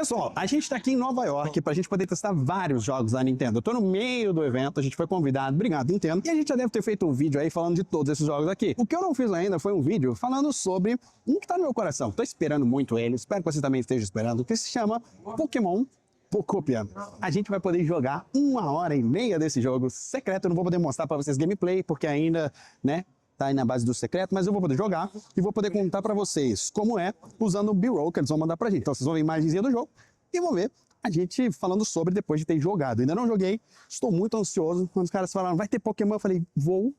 Pessoal, a gente tá aqui em Nova York pra gente poder testar vários jogos da Nintendo. Eu tô no meio do evento, a gente foi convidado, obrigado Nintendo, e a gente já deve ter feito um vídeo aí falando de todos esses jogos aqui. O que eu não fiz ainda foi um vídeo falando sobre um que tá no meu coração. Tô esperando muito ele, espero que você também esteja esperando, que se chama Pokémon Pocopia. A gente vai poder jogar 1h30 desse jogo secreto. Eu não vou poder mostrar pra vocês gameplay, porque ainda, né, tá aí na base do secreto, mas eu vou poder jogar e vou poder contar pra vocês como é usando o B-roll que eles vão mandar pra gente. Então vocês vão ver imagenzinha do jogo e vão ver a gente falando sobre depois de ter jogado. Ainda não joguei, estou muito ansioso. Quando os caras falaram, vai ter Pokémon, eu falei, vou.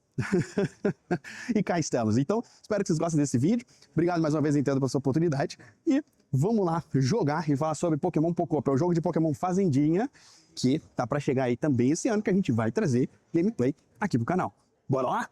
E cá estamos. Então, espero que vocês gostem desse vídeo. Obrigado mais uma vez, Nintendo, pela sua oportunidade. E vamos lá jogar e falar sobre Pokémon Pocopia. É o jogo de Pokémon Fazendinha, que tá pra chegar aí também esse ano, que a gente vai trazer gameplay aqui pro canal. Bora lá?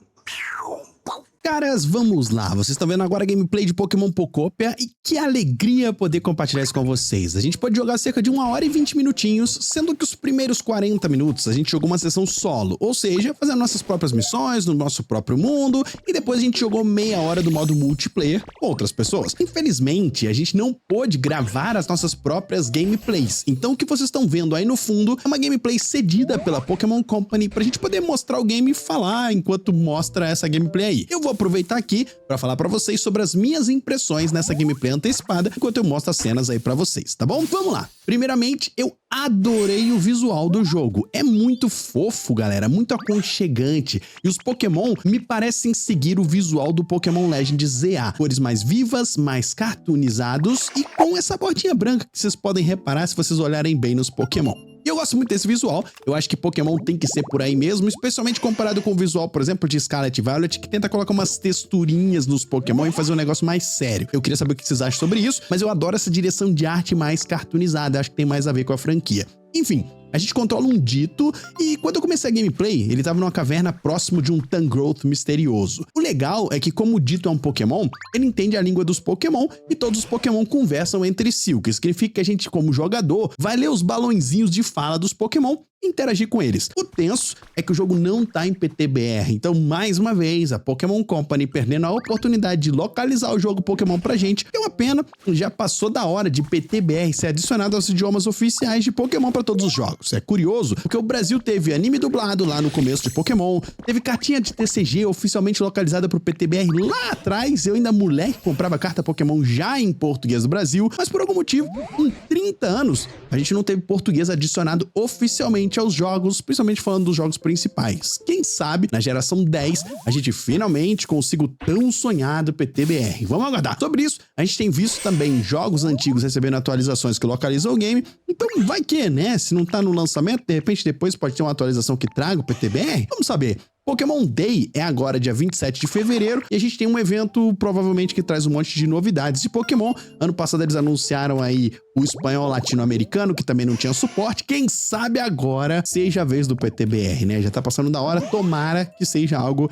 Caras, vamos lá, vocês estão vendo agora a gameplay de Pokémon Pocopia e que alegria poder compartilhar isso com vocês. A gente pode jogar cerca de 1h20 minutinhos, sendo que os primeiros 40 minutos a gente jogou uma sessão solo, ou seja, fazendo nossas próprias missões no nosso próprio mundo, e depois a gente jogou meia hora do modo multiplayer com outras pessoas. Infelizmente, a gente não pôde gravar as nossas próprias gameplays, então o que vocês estão vendo aí no fundo é uma gameplay cedida pela Pokémon Company pra gente poder mostrar o game e falar enquanto mostra essa gameplay aí. Eu vou aproveitar aqui para falar para vocês sobre as minhas impressões nessa gameplay antecipada, enquanto eu mostro as cenas aí para vocês, tá bom? Vamos lá! Primeiramente, eu adorei o visual do jogo. É muito fofo, galera, muito aconchegante. E os Pokémon me parecem seguir o visual do Pokémon Legends ZA. Cores mais vivas, mais cartoonizados e com essa bordinha branca que vocês podem reparar se vocês olharem bem nos Pokémon. E eu gosto muito desse visual, eu acho que Pokémon tem que ser por aí mesmo, especialmente comparado com o visual, por exemplo, de Scarlet e Violet, que tenta colocar umas texturinhas nos Pokémon e fazer um negócio mais sério. Eu queria saber o que vocês acham sobre isso, mas eu adoro essa direção de arte mais cartoonizada, acho que tem mais a ver com a franquia. Enfim, a gente controla um Ditto e quando eu comecei a gameplay, ele tava numa caverna próximo de um Tangrowth misterioso. O legal é que como o Ditto é um Pokémon, ele entende a língua dos Pokémon e todos os Pokémon conversam entre si, o que significa que a gente, como jogador, vai ler os balõezinhos de fala dos Pokémon e interagir com eles. O tenso é que o jogo não tá em PTBR, então mais uma vez a Pokémon Company perdendo a oportunidade de localizar o jogo Pokémon pra gente. É uma pena, já passou da hora de PTBR ser adicionado aos idiomas oficiais de Pokémon pra todos os jogos. É curioso, porque o Brasil teve anime dublado lá no começo de Pokémon, teve cartinha de TCG oficialmente localizada pro PTBR lá atrás, eu ainda moleque comprava carta Pokémon já em português do Brasil, mas por algum motivo, em 30 anos, a gente não teve português adicionado oficialmente aos jogos, principalmente falando dos jogos principais. Quem sabe, na geração 10, a gente finalmente consiga o tão sonhado PTBR. Vamos aguardar. Sobre isso, a gente tem visto também jogos antigos recebendo atualizações que localizam o game, então vai que, né? Se não tá no lançamento, de repente depois pode ter uma atualização que traga o PTBR? Vamos saber. Pokémon Day é agora dia 27 de fevereiro e a gente tem um evento provavelmente que traz um monte de novidades de Pokémon. Ano passado eles anunciaram aí o espanhol latino-americano, que também não tinha suporte. Quem sabe agora seja a vez do PTBR, né? Já tá passando da hora, tomara que seja algo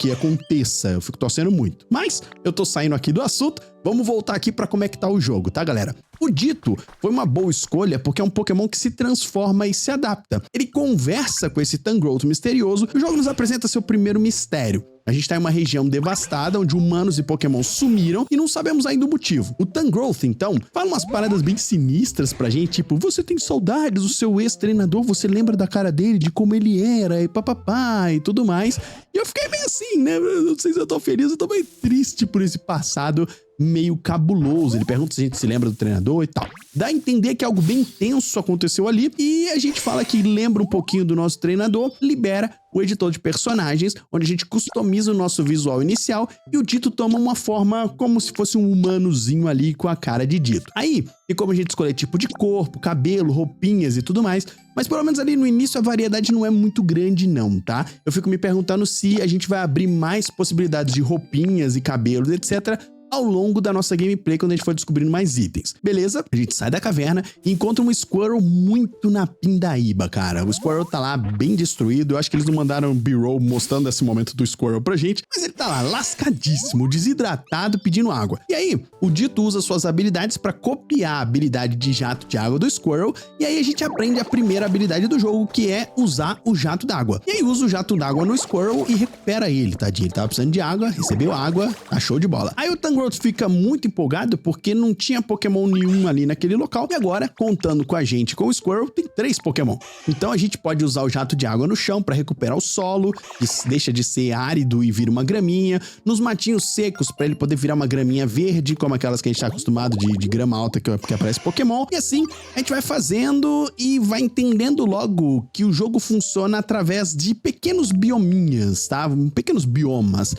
que aconteça. Eu fico torcendo muito. Mas eu tô saindo aqui do assunto, vamos voltar aqui pra como é que tá o jogo, tá, galera? O Ditto foi uma boa escolha porque é um Pokémon que se transforma e se adapta. Ele conversa com esse Tangrowth misterioso e o jogo nos apresenta seu primeiro mistério. A gente tá em uma região devastada, onde humanos e Pokémon sumiram e não sabemos ainda o motivo. O Tangrowth, então, fala umas paradas bem sinistras pra gente, tipo, você tem saudades do seu ex-treinador, você lembra da cara dele, de como ele era, e papapá, e tudo mais. E eu fiquei meio assim, né? Eu não sei se eu tô feliz, eu tô meio triste por esse passado meio cabuloso. Ele pergunta se a gente se lembra do treinador e tal. Dá a entender que algo bem tenso aconteceu ali e a gente fala que lembra um pouquinho do nosso treinador, libera o editor de personagens, onde a gente customiza o nosso visual inicial e o Ditto toma uma forma como se fosse um humanozinho ali com a cara de Ditto. Aí, e como a gente escolher tipo de corpo, cabelo, roupinhas e tudo mais, mas pelo menos ali no início a variedade não é muito grande não, tá? Eu fico me perguntando se a gente vai abrir mais possibilidades de roupinhas e cabelos, etc., ao longo da nossa gameplay quando a gente for descobrindo mais itens. Beleza? A gente sai da caverna e encontra um Squirrel muito na pindaíba, cara. O Squirrel tá lá bem destruído. Eu acho que eles não mandaram B-roll mostrando esse momento do Squirrel pra gente, mas ele tá lá lascadíssimo, desidratado, pedindo água. E aí, o Ditto usa suas habilidades pra copiar a habilidade de jato de água do Squirrel, e aí a gente aprende a primeira habilidade do jogo, que é usar o jato d'água. E aí usa o jato d'água no Squirrel e recupera ele, tadinho. Ele tava precisando de água, recebeu água, tá show de bola. Aí o Tangrowth Tangrowth fica muito empolgado porque não tinha Pokémon nenhum ali naquele local e agora, contando com a gente, com o Squirrel, tem 3 Pokémon. Então a gente pode usar o jato de água no chão para recuperar o solo, que deixa de ser árido e vira uma graminha, nos matinhos secos para ele poder virar uma graminha verde, como aquelas que a gente tá acostumado de grama alta que aparece Pokémon. E assim, a gente vai fazendo e vai entendendo logo que o jogo funciona através de pequenos biominhas, tá? Pequenos biomas.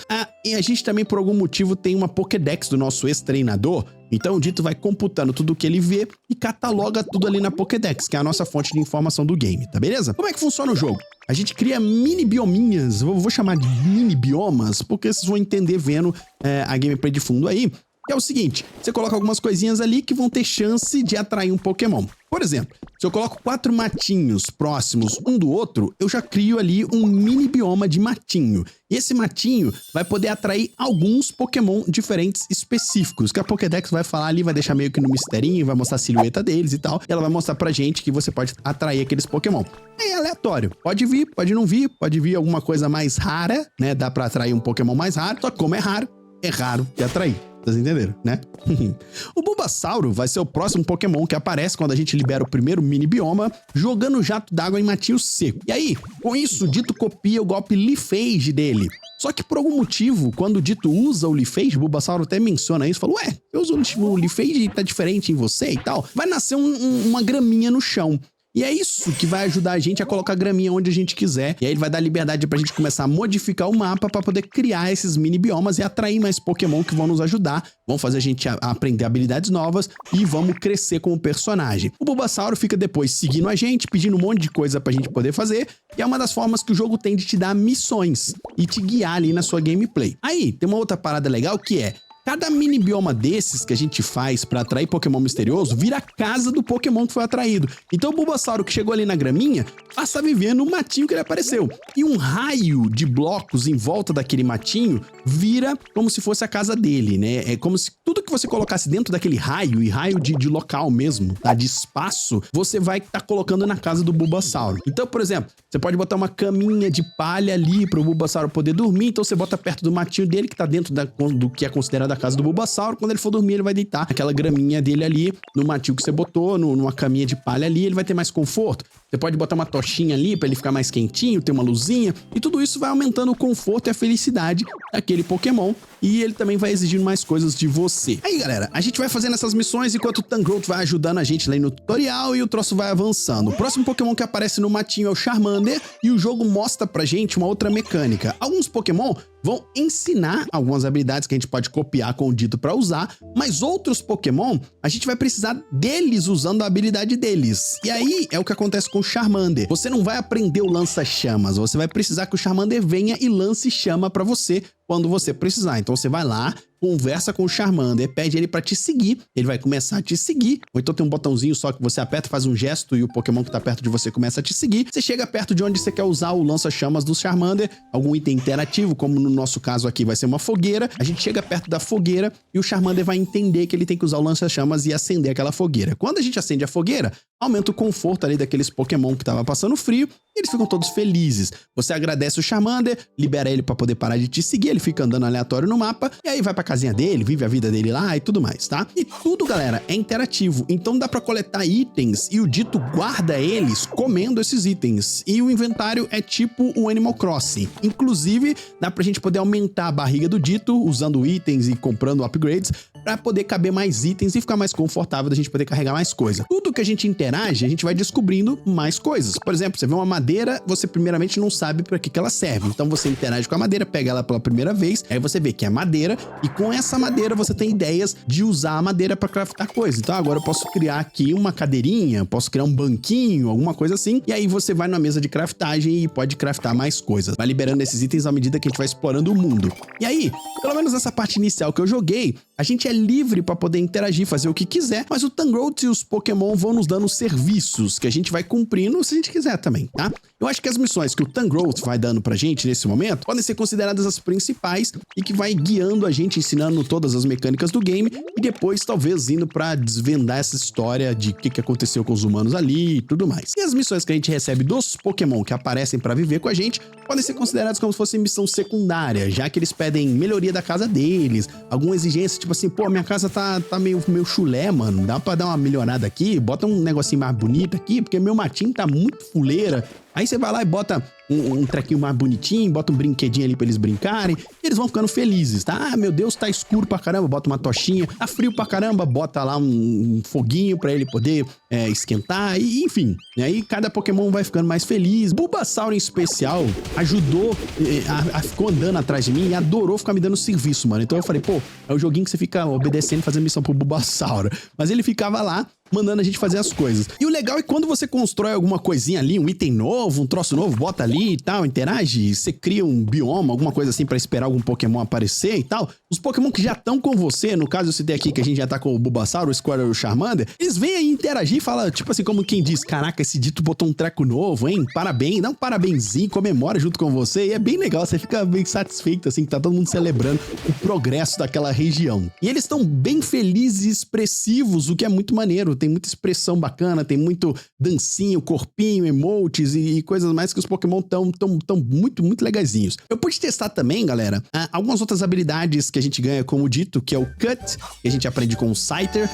E a gente também, por algum motivo, tem uma Pokédex do nosso ex-treinador. Então o Ditto vai computando tudo o que ele vê e cataloga tudo ali na Pokédex, que é a nossa fonte de informação do game, tá beleza? Como é que funciona o jogo? A gente cria mini biominhas, vou chamar de mini biomas, porque vocês vão entender vendo a gameplay de fundo aí. Que é o seguinte, você coloca algumas coisinhas ali que vão ter chance de atrair um Pokémon. Por exemplo, se eu coloco 4 matinhos próximos um do outro, eu já crio ali um mini bioma de matinho. E esse matinho vai poder atrair alguns Pokémon diferentes específicos, que a Pokédex vai falar ali, vai deixar meio que no misterinho, vai mostrar a silhueta deles e tal. E ela vai mostrar pra gente que você pode atrair aqueles Pokémon. É aleatório. Pode vir, pode não vir, pode vir alguma coisa mais rara, né? Dá pra atrair um Pokémon mais raro, só que como é raro de atrair. Vocês entenderam, né? O Bulbasauro vai ser o próximo Pokémon que aparece quando a gente libera o primeiro mini bioma, jogando jato d'água em matinho seco. E aí, com isso, o Ditto copia o golpe Leafage dele. Só que por algum motivo, quando o Ditto usa o Leafage, o Bulbasauro até menciona isso, fala, ué, eu uso o Leafage e tá diferente em você e tal. Vai nascer uma graminha no chão. E é isso que vai ajudar a gente a colocar graminha onde a gente quiser. E aí ele vai dar liberdade pra gente começar a modificar o mapa pra poder criar esses mini biomas e atrair mais Pokémon que vão nos ajudar, vão fazer a gente aprender habilidades novas e vamos crescer como personagem. O Bulbasauro fica depois seguindo a gente, pedindo um monte de coisa pra gente poder fazer, e é uma das formas que o jogo tem de te dar missões e te guiar ali na sua gameplay. Aí, tem uma outra parada legal que é, cada mini bioma desses que a gente faz pra atrair Pokémon misterioso vira a casa do Pokémon que foi atraído. Então o Bulbasauro que chegou ali na graminha passa a viver no matinho que ele apareceu. E um raio de blocos em volta daquele matinho vira como se fosse a casa dele, né? É como se tudo que você colocasse dentro daquele raio, e raio de local mesmo, tá? De espaço, você vai estar colocando na casa do Bulbasauro. Então, por exemplo, você pode botar uma caminha de palha ali pro Bulbasauro poder dormir, então você bota perto do matinho dele que tá dentro do que é considerado a casa do Bulbasauro. Quando ele for dormir, ele vai deitar aquela graminha dele ali no matinho que você botou, numa caminha de palha ali, ele vai ter mais conforto. Você pode botar uma tochinha ali pra ele ficar mais quentinho, ter uma luzinha, e tudo isso vai aumentando o conforto e a felicidade daquele Pokémon, e ele também vai exigindo mais coisas de você. Aí, galera, a gente vai fazendo essas missões enquanto o Tangrowth vai ajudando a gente lá no tutorial e o troço vai avançando. O próximo Pokémon que aparece no matinho é o Charmander, e o jogo mostra pra gente uma outra mecânica. Alguns Pokémon vão ensinar algumas habilidades que a gente pode copiar com o Ditto pra usar, mas outros Pokémon, a gente vai precisar deles usando a habilidade deles. E aí, é o que acontece com o Charmander. Você não vai aprender o lança-chamas, você vai precisar que o Charmander venha e lance chama pra você quando você precisar. Então você vai lá, conversa com o Charmander, pede ele pra te seguir, ele vai começar a te seguir, ou então tem um botãozinho só que você aperta, faz um gesto e o Pokémon que tá perto de você começa a te seguir. Você chega perto de onde você quer usar o lança-chamas do Charmander, algum item interativo, como no nosso caso aqui vai ser uma fogueira, a gente chega perto da fogueira e o Charmander vai entender que ele tem que usar o lança-chamas e acender aquela fogueira. Quando a gente acende a fogueira, aumenta o conforto ali daqueles Pokémon que tava passando frio e eles ficam todos felizes. Você agradece o Charmander, libera ele pra poder parar de te seguir, ele fica andando aleatório no mapa e aí vai pra casinha dele, vive a vida dele lá e tudo mais, tá? E tudo, galera, é interativo, então dá pra coletar itens e o Ditto guarda eles comendo esses itens. E o inventário é tipo o Animal Crossing. Inclusive, dá pra gente poder aumentar a barriga do Ditto usando itens e comprando upgrades pra poder caber mais itens e ficar mais confortável da gente poder carregar mais coisa. Tudo que a gente interage, a gente vai descobrindo mais coisas. Por exemplo, você vê uma madeira, você primeiramente não sabe pra que ela serve. Então você interage com a madeira, pega ela pela primeira vez, aí você vê que é madeira e com essa madeira você tem ideias de usar a madeira pra craftar coisa. Então agora eu posso criar aqui uma cadeirinha, posso criar um banquinho, alguma coisa assim, e aí você vai na mesa de craftagem e pode craftar mais coisas. Vai liberando esses itens à medida que a gente vai explorando o mundo. E aí, pelo menos nessa parte inicial que eu joguei, a gente é livre pra poder interagir, fazer o que quiser, mas o Tangrowth e os Pokémon vão nos dando serviços que a gente vai cumprindo se a gente quiser também, tá? Eu acho que as missões que o Tangrowth vai dando pra gente nesse momento podem ser consideradas as principais e que vai guiando a gente, ensinando todas as mecânicas do game e depois talvez indo pra desvendar essa história de o que aconteceu com os humanos ali e tudo mais. E as missões que a gente recebe dos Pokémon que aparecem pra viver com a gente podem ser consideradas como se fosse missão secundária, já que eles pedem melhoria da casa deles, alguma exigência, tipo assim, pô, minha casa tá meio chulé, mano, dá pra dar uma melhorada aqui, bota um negocinho mais bonito aqui, porque meu matinho tá muito fuleira. Aí você vai lá e bota um trequinho mais bonitinho, bota um brinquedinho ali pra eles brincarem, e eles vão ficando felizes, tá? Ah, meu Deus, tá escuro pra caramba, bota uma tochinha, tá frio pra caramba, bota lá um foguinho pra ele poder esquentar, e enfim. E aí cada Pokémon vai ficando mais feliz. Bulbasaur em especial ajudou, ficou andando atrás de mim e adorou ficar me dando serviço, mano. Então eu falei, pô, é o joguinho que você fica obedecendo e fazendo missão pro Bulbasaur. Mas ele ficava lá, mandando a gente fazer as coisas. E o legal é que quando você constrói alguma coisinha ali, um item novo, um troço novo, bota ali e tal, interage, você cria um bioma, alguma coisa assim pra esperar algum Pokémon aparecer e tal, os Pokémon que já estão com você, no caso eu citei aqui que a gente já tá com o Bulbasaur, o Squirtle e o Charmander, eles vêm aí interagir e falam, tipo assim, como quem diz, caraca, esse dito botou um treco novo, hein? Parabéns, dá um parabenzinho, comemora junto com você, e é bem legal, você fica bem satisfeito, assim, que tá todo mundo celebrando o progresso daquela região. E eles estão bem felizes e expressivos, o que é muito maneiro, tem muita expressão bacana, tem muito dancinho, corpinho, emotes e coisas mais que os Pokémon tão muito, muito legaisinhos. Eu pude testar também, galera, algumas outras habilidades que a gente ganha, como dito, que é o Cut, que a gente aprende com o Scyther,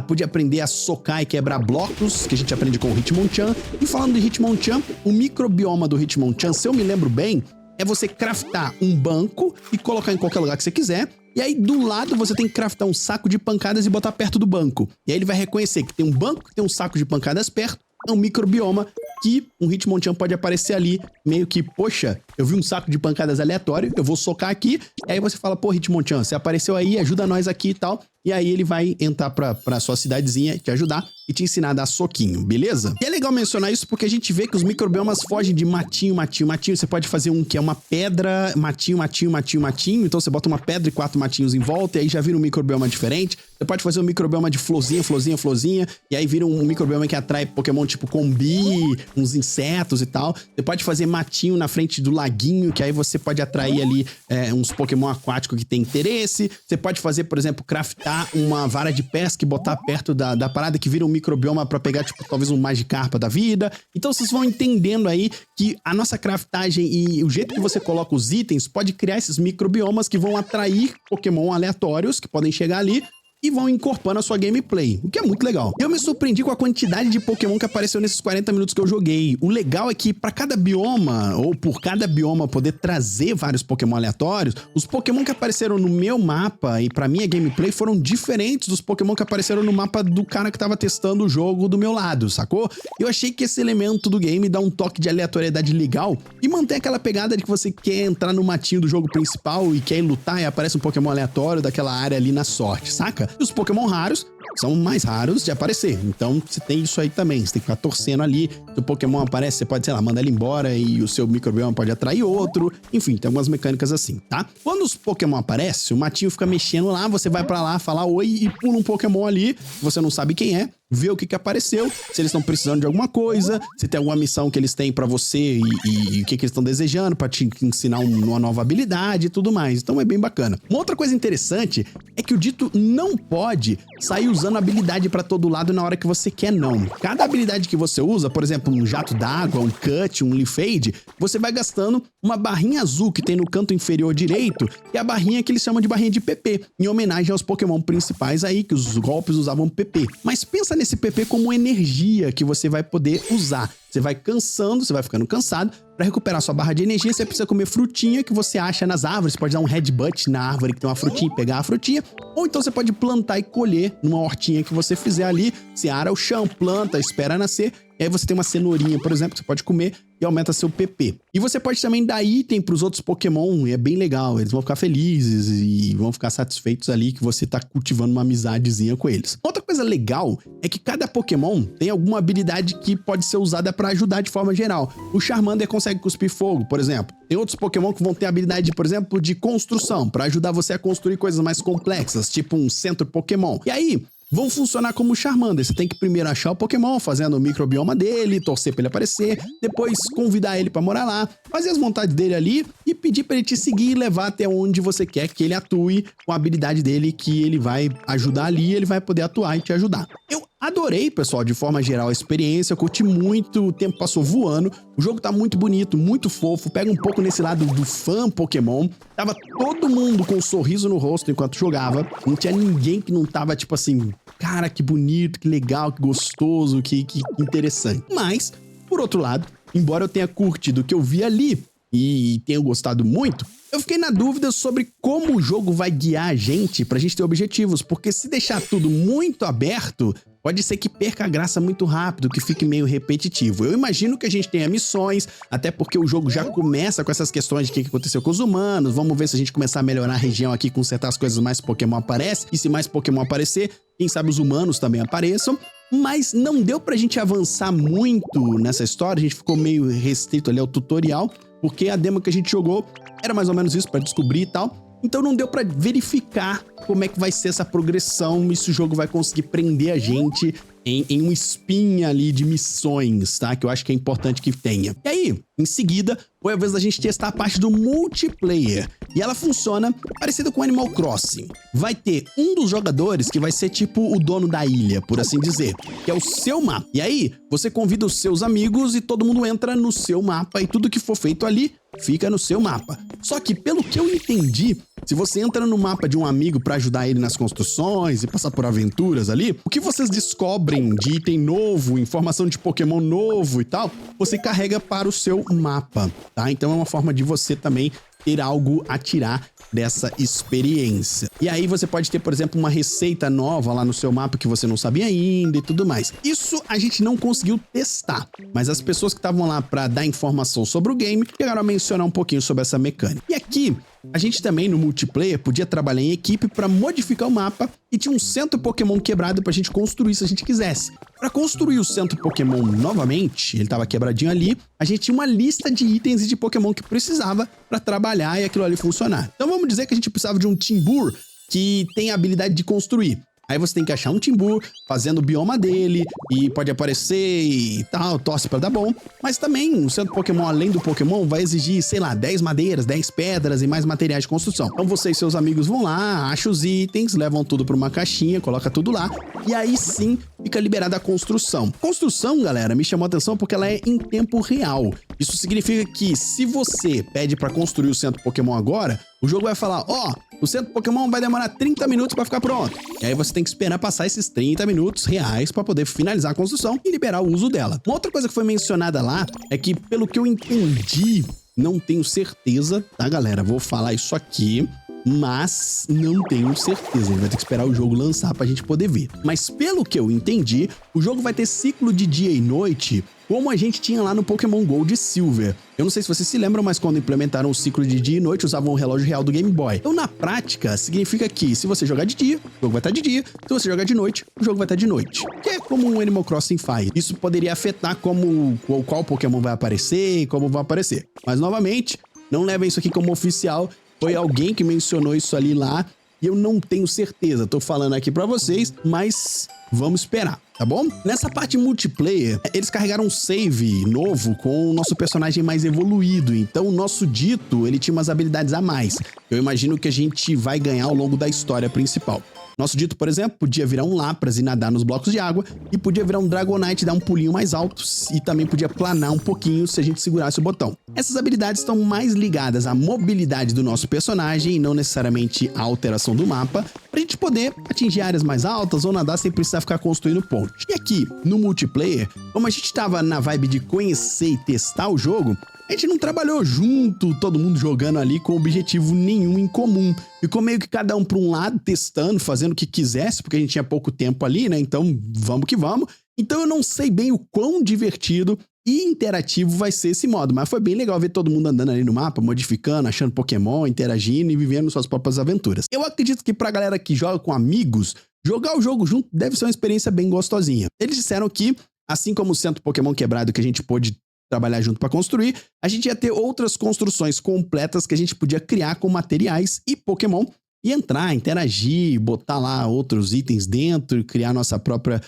pude aprender a socar e quebrar blocos, que a gente aprende com o Hitmonchan, e falando de Hitmonchan, o microbioma do Hitmonchan, se eu me lembro bem, é você craftar um banco e colocar em qualquer lugar que você quiser. E aí, do lado, você tem que craftar um saco de pancadas e botar perto do banco. E aí ele vai reconhecer que tem um banco, que tem um saco de pancadas perto, é um microbioma que um Hitmonchan pode aparecer ali, meio que, poxa, eu vi um saco de pancadas aleatório, eu vou socar aqui, e aí você fala, pô, Hitmonchan, você apareceu aí, ajuda nós aqui e tal, e aí ele vai entrar pra sua cidadezinha, te ajudar e te ensinar a dar soquinho, beleza? E é legal mencionar isso porque a gente vê que os microbiomas fogem de matinho, você pode fazer um que é uma pedra, matinho, então você bota uma pedra e 4 matinhos em volta, e aí já vira um microbioma diferente. Você pode fazer um microbioma de florzinha, e aí vira um microbioma que atrai Pokémon tipo combi, uns insetos e tal. Você pode fazer matinho na frente do laguinho, que aí você pode atrair ali uns Pokémon aquáticos que tem interesse. Você pode fazer, por exemplo, craftar uma vara de pesca e botar perto da parada que vira um microbioma pra pegar, tipo, talvez um Magikarpa da vida. Então vocês vão entendendo aí que a nossa craftagem e o jeito que você coloca os itens pode criar esses microbiomas que vão atrair Pokémon aleatórios que podem chegar ali e vão incorporando a sua gameplay, o que é muito legal. Eu me surpreendi com a quantidade de Pokémon que apareceu nesses 40 minutos que eu joguei. O legal é que pra cada bioma, ou por cada bioma poder trazer vários Pokémon aleatórios, os Pokémon que apareceram no meu mapa e pra minha gameplay foram diferentes dos Pokémon que apareceram no mapa do cara que tava testando o jogo do meu lado, sacou? Eu achei que esse elemento do game dá um toque de aleatoriedade legal e mantém aquela pegada de que você quer entrar no matinho do jogo principal e quer ir lutar e aparece um Pokémon aleatório daquela área ali na sorte, saca? E os Pokémon raros são mais raros de aparecer. Então, você tem isso aí também. Você tem que ficar torcendo ali. Se o Pokémon aparece, você pode, sei lá, mandar ele embora e o seu microbioma pode atrair outro. Enfim, tem algumas mecânicas assim, tá? Quando os Pokémon aparecem, o matinho fica mexendo lá, você vai pra lá, falar oi e pula um Pokémon ali, você não sabe quem é, vê o que apareceu, se eles estão precisando de alguma coisa, se tem alguma missão que eles têm pra você e o que eles estão desejando pra te ensinar uma nova habilidade e tudo mais. Então é bem bacana. Uma outra coisa interessante é que o Dito não pode sair usando habilidade pra todo lado na hora que você quer, não. Cada habilidade que você usa, por exemplo, um jato d'água, um cut, um leafade, você vai gastando uma barrinha azul que tem no canto inferior direito, que é a barrinha que eles chamam de barrinha de PP, em homenagem aos Pokémon principais aí, que os golpes usavam PP. Mas pensa nesse PP como energia que você vai poder usar. Você vai cansando, você vai ficando cansado. Para recuperar sua barra de energia, você precisa comer frutinha que você acha nas árvores. Você pode dar um headbutt na árvore que tem uma frutinha e pegar a frutinha. Ou então você pode plantar e colher numa hortinha que você fizer ali. Você ara o chão, planta, espera nascer. E aí você tem uma cenourinha, por exemplo, que você pode comer e aumenta seu PP. E você pode também dar item pros outros Pokémon, e é bem legal. Eles vão ficar felizes e vão ficar satisfeitos ali que você tá cultivando uma amizadezinha com eles. Outra coisa legal é que cada Pokémon tem alguma habilidade que pode ser usada pra ajudar de forma geral. O Charmander consegue cuspir fogo, por exemplo. Tem outros Pokémon que vão ter habilidade, por exemplo, de construção, pra ajudar você a construir coisas mais complexas, tipo um centro Pokémon. E aí, vão funcionar como Charmander. Você tem que primeiro achar o Pokémon, fazendo o microbioma dele, torcer pra ele aparecer, depois convidar ele pra morar lá, fazer as vontades dele ali e pedir pra ele te seguir e levar até onde você quer que ele atue com a habilidade dele, que ele vai ajudar ali e ele vai poder atuar e te ajudar. Eu adorei, pessoal, de forma geral a experiência, eu curti muito, o tempo passou voando, o jogo tá muito bonito, muito fofo, pega um pouco nesse lado do fã Pokémon, tava todo mundo com um sorriso no rosto enquanto jogava, não tinha ninguém que não tava tipo assim, cara, que bonito, que legal, que gostoso, que interessante. Mas, por outro lado, embora eu tenha curtido o que eu vi ali e tenha gostado muito, eu fiquei na dúvida sobre como o jogo vai guiar a gente pra gente ter objetivos, porque se deixar tudo muito aberto, pode ser que perca a graça muito rápido, que fique meio repetitivo. Eu imagino que a gente tenha missões, até porque o jogo já começa com essas questões de o que aconteceu com os humanos, vamos ver se a gente começar a melhorar a região aqui, consertar as coisas, mais Pokémon aparecem, e se mais Pokémon aparecer, quem sabe os humanos também apareçam. Mas não deu pra gente avançar muito nessa história, a gente ficou meio restrito ali ao tutorial, porque a demo que a gente jogou era mais ou menos isso, pra descobrir e tal. Então não deu pra verificar como é que vai ser essa progressão e se o jogo vai conseguir prender a gente em um spin ali de missões, tá? Que eu acho que é importante que tenha. E aí, em seguida, foi a vez da gente testar a parte do multiplayer. E ela funciona parecido com Animal Crossing. Vai ter um dos jogadores que vai ser tipo o dono da ilha, por assim dizer, que é o seu mapa. E aí, você convida os seus amigos e todo mundo entra no seu mapa e tudo que for feito ali fica no seu mapa. Só que, pelo que eu entendi, se você entra no mapa de um amigo pra ajudar ele nas construções e passar por aventuras ali, o que vocês descobrem de item novo, informação de Pokémon novo e tal, você carrega para o seu mapa, tá? Então é uma forma de você também ter algo a tirar dessa experiência. E aí você pode ter, por exemplo, uma receita nova lá no seu mapa que você não sabia ainda e tudo mais. Isso a gente não conseguiu testar, mas as pessoas que estavam lá para dar informação sobre o game chegaram a mencionar um pouquinho sobre essa mecânica. E aqui, a gente também no multiplayer podia trabalhar em equipe para modificar o mapa e tinha um centro Pokémon quebrado pra gente construir se a gente quisesse. Para construir o centro Pokémon novamente, ele tava quebradinho ali, a gente tinha uma lista de itens e de Pokémon que precisava para trabalhar e aquilo ali funcionar. Então vamos dizer que a gente precisava de um Timbur que tem a habilidade de construir. Aí você tem que achar um Timbur, fazendo o bioma dele, e pode aparecer e tal, torce pra dar bom. Mas também, o centro Pokémon, além do Pokémon, vai exigir, sei lá, 10 madeiras, 10 pedras e mais materiais de construção. Então você e seus amigos vão lá, acham os itens, levam tudo pra uma caixinha, coloca tudo lá, e aí sim fica liberada a construção. Construção, galera, me chamou a atenção porque ela é em tempo real. Isso significa que se você pede pra construir o centro Pokémon agora, o jogo vai falar, ó, o centro Pokémon vai demorar 30 minutos pra ficar pronto. E aí você tem que esperar passar esses 30 minutos reais pra poder finalizar a construção e liberar o uso dela. Uma outra coisa que foi mencionada lá é que, pelo que eu entendi, não tenho certeza, tá, galera? Vou falar isso aqui, mas não tenho certeza. A gente vai ter que esperar o jogo lançar pra gente poder ver. Mas pelo que eu entendi, o jogo vai ter ciclo de dia e noite, como a gente tinha lá no Pokémon Gold e Silver. Eu não sei se vocês se lembram, mas quando implementaram o ciclo de dia e noite, usavam o relógio real do Game Boy. Então, na prática, significa que se você jogar de dia, o jogo vai estar de dia. Se você jogar de noite, o jogo vai estar de noite. Que é como o Animal Crossing faz. Isso poderia afetar como qual Pokémon vai aparecer e como vai aparecer. Mas, novamente, não levem isso aqui como oficial. Foi alguém que mencionou isso ali lá e eu não tenho certeza. Tô falando aqui pra vocês, mas vamos esperar, tá bom? Nessa parte multiplayer, eles carregaram um save novo com o nosso personagem mais evoluído. Então o nosso Ditto, ele tinha umas habilidades a mais. Eu imagino que a gente vai ganhar ao longo da história principal. Nosso Ditto, por exemplo, podia virar um Lapras e nadar nos blocos de água, e podia virar um Dragonite e dar um pulinho mais alto, e também podia planar um pouquinho se a gente segurasse o botão. Essas habilidades estão mais ligadas à mobilidade do nosso personagem, e não necessariamente à alteração do mapa, pra gente poder atingir áreas mais altas ou nadar sem precisar ficar construindo ponte. E aqui, no multiplayer, como a gente tava na vibe de conhecer e testar o jogo, a gente não trabalhou junto, todo mundo jogando ali com objetivo nenhum em comum. Ficou meio que cada um para um lado, testando, fazendo o que quisesse, porque a gente tinha pouco tempo ali, né? Então, vamos que vamos. Então eu não sei bem o quão divertido e interativo vai ser esse modo, mas foi bem legal ver todo mundo andando ali no mapa, modificando, achando Pokémon, interagindo e vivendo suas próprias aventuras. Eu acredito que pra galera que joga com amigos, jogar o jogo junto deve ser uma experiência bem gostosinha. Eles disseram que, assim como o centro Pokémon quebrado que a gente pôde trabalhar junto para construir, a gente ia ter outras construções completas que a gente podia criar com materiais e Pokémon, e entrar, interagir, botar lá outros itens dentro, criar nossa própria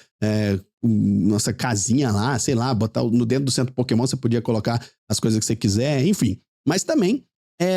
nossa casinha lá, sei lá, botar no dentro do centro Pokémon você podia colocar as coisas que você quiser, enfim. Mas também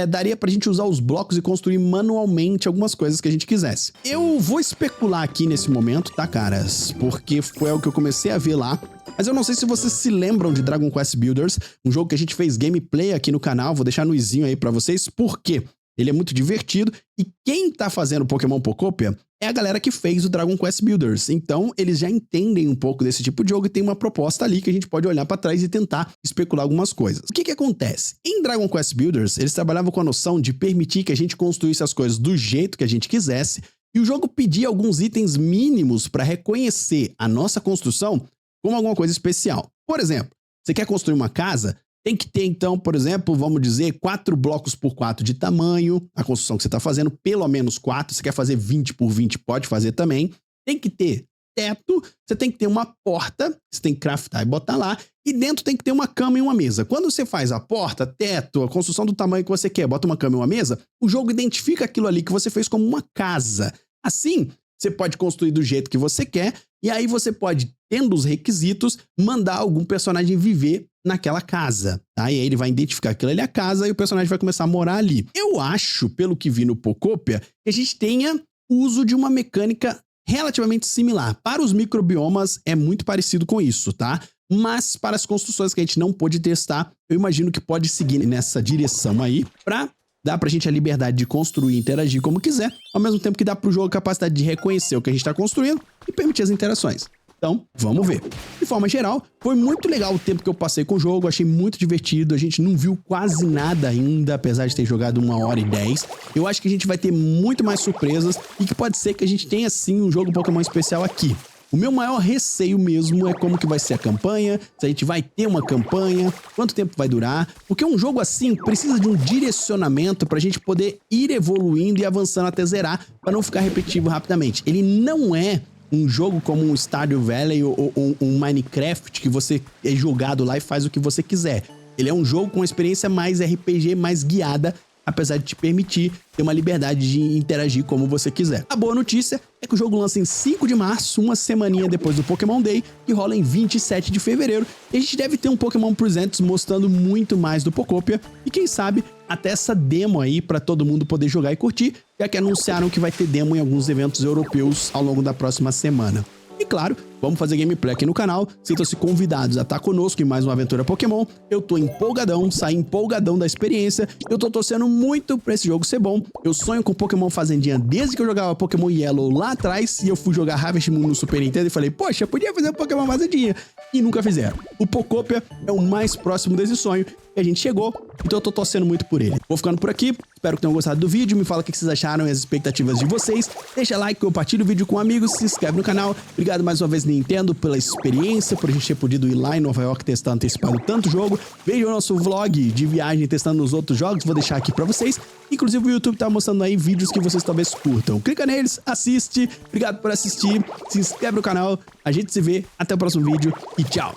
daria pra gente usar os blocos e construir manualmente algumas coisas que a gente quisesse. Eu vou especular aqui nesse momento, tá, caras? Porque foi o que eu comecei a ver lá. Mas eu não sei se vocês se lembram de Dragon Quest Builders, um jogo que a gente fez gameplay aqui no canal. Vou deixar no izinho aí pra vocês, porque ele é muito divertido. E quem tá fazendo Pokémon Pocopia é a galera que fez o Dragon Quest Builders. Então, eles já entendem um pouco desse tipo de jogo e tem uma proposta ali que a gente pode olhar pra trás e tentar especular algumas coisas. O que que acontece? Em Dragon Quest Builders, eles trabalhavam com a noção de permitir que a gente construísse as coisas do jeito que a gente quisesse, e o jogo pedia alguns itens mínimos para reconhecer a nossa construção como alguma coisa especial. Por exemplo, você quer construir uma casa? Tem que ter, então, por exemplo, vamos dizer, 4 blocos por 4 de tamanho, a construção que você está fazendo, pelo menos 4. Você quer fazer 20 por 20, pode fazer também. Tem que ter teto, você tem que ter uma porta, você tem que craftar e botar lá, e dentro tem que ter uma cama e uma mesa. Quando você faz a porta, teto, a construção do tamanho que você quer, bota uma cama e uma mesa, o jogo identifica aquilo ali que você fez como uma casa. Assim, você pode construir do jeito que você quer, e aí você pode, tendo os requisitos, mandar algum personagem viver naquela casa, tá? E aí ele vai identificar aquilo ali a casa e o personagem vai começar a morar ali. Eu acho, pelo que vi no Pocopia, que a gente tenha uso de uma mecânica relativamente similar. Para os microbiomas é muito parecido com isso, tá? Mas para as construções que a gente não pôde testar, eu imagino que pode seguir nessa direção aí para dar pra gente a liberdade de construir e interagir como quiser, ao mesmo tempo que dá pro jogo a capacidade de reconhecer o que a gente tá construindo e permitir as interações. Então, vamos ver. De forma geral, foi muito legal o tempo que eu passei com o jogo, achei muito divertido, a gente não viu quase nada ainda, apesar de ter jogado 1h10. Eu acho que a gente vai ter muito mais surpresas e que pode ser que a gente tenha sim um jogo Pokémon especial aqui. O meu maior receio mesmo é como que vai ser a campanha, se a gente vai ter uma campanha, quanto tempo vai durar, porque um jogo assim precisa de um direcionamento pra gente poder ir evoluindo e avançando até zerar, pra não ficar repetitivo rapidamente. Ele não é um jogo como um Stardew Valley ou um Minecraft que você é jogado lá e faz o que você quiser. Ele é um jogo com uma experiência mais RPG, mais guiada, apesar de te permitir ter uma liberdade de interagir como você quiser. A boa notícia é que o jogo lança em 5 de março, uma semaninha depois do Pokémon Day, que rola em 27 de fevereiro, e a gente deve ter um Pokémon Presents mostrando muito mais do Pocopia, e quem sabe até essa demo aí para todo mundo poder jogar e curtir, já que anunciaram que vai ter demo em alguns eventos europeus ao longo da próxima semana. E claro, vamos fazer gameplay aqui no canal, sintam-se convidados a estar conosco em mais uma aventura Pokémon. Eu tô empolgadão, saí empolgadão da experiência, eu tô torcendo muito pra esse jogo ser bom. Eu sonho com Pokémon Fazendinha desde que eu jogava Pokémon Yellow lá atrás, e eu fui jogar Harvest Moon no Super Nintendo e falei, poxa, podia fazer um Pokémon Fazendinha, e nunca fizeram. O Pocopia é o mais próximo desse sonho, e a gente chegou, então eu tô torcendo muito por ele. Vou ficando por aqui, espero que tenham gostado do vídeo, me fala o que vocês acharam e as expectativas de vocês, deixa like, compartilha o vídeo com amigos, se inscreve no canal. Obrigado mais uma vez, Nintendo, pela experiência, por a gente ter podido ir lá em Nova York testar antecipado tanto jogo. Veja o nosso vlog de viagem testando os outros jogos, vou deixar aqui pra vocês. Inclusive o YouTube tá mostrando aí vídeos que vocês talvez curtam. Clica neles, assiste, obrigado por assistir, se inscreve no canal, a gente se vê, até o próximo vídeo e tchau!